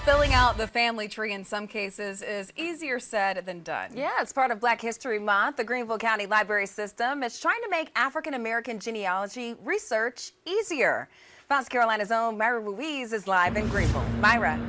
filling out the family tree in some cases is easier said than done. Yeah, it's part of Black History Month. The Greenville County Library System is trying to make African American genealogy research easier. Fox Carolina's own Myra Ruiz is live in Greenville. Myra.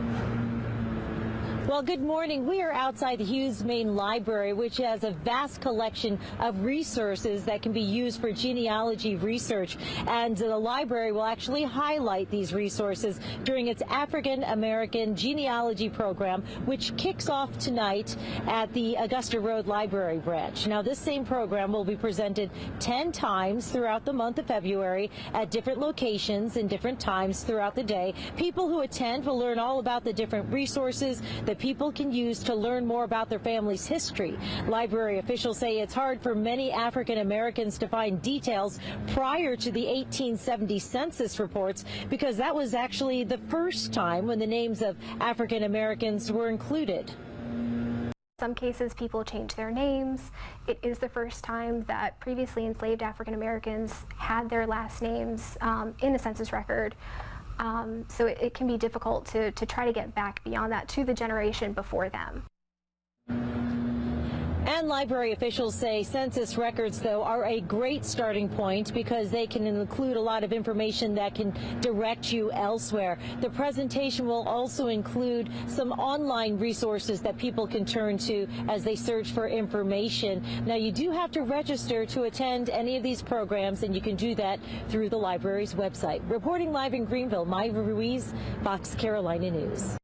Well, good morning. We are outside the Hughes Main Library, which has a vast collection of resources that can be used for genealogy research. And the library will actually highlight these resources during its African American genealogy program, which kicks off tonight at the Augusta Road Library branch. Now, this same program will be presented 10 times throughout the month of February at different locations and different times throughout the day. People who attend will learn all about the different resources that people can use to learn more about their family's history. Library officials say it's hard for many African Americans to find details prior to the 1870 census reports because that was actually the first time when the names of African Americans were included. In some cases, people change their names. It is the first time that previously enslaved African Americans had their last names in a census record. So it can be difficult to try to get back beyond that to the generation before them. And library officials say census records, though, are a great starting point because they can include a lot of information that can direct you elsewhere. The presentation will also include some online resources that people can turn to as they search for information. Now, you do have to register to attend any of these programs, and you can do that through the library's website. Reporting live in Greenville, Myra Ruiz, Fox Carolina News.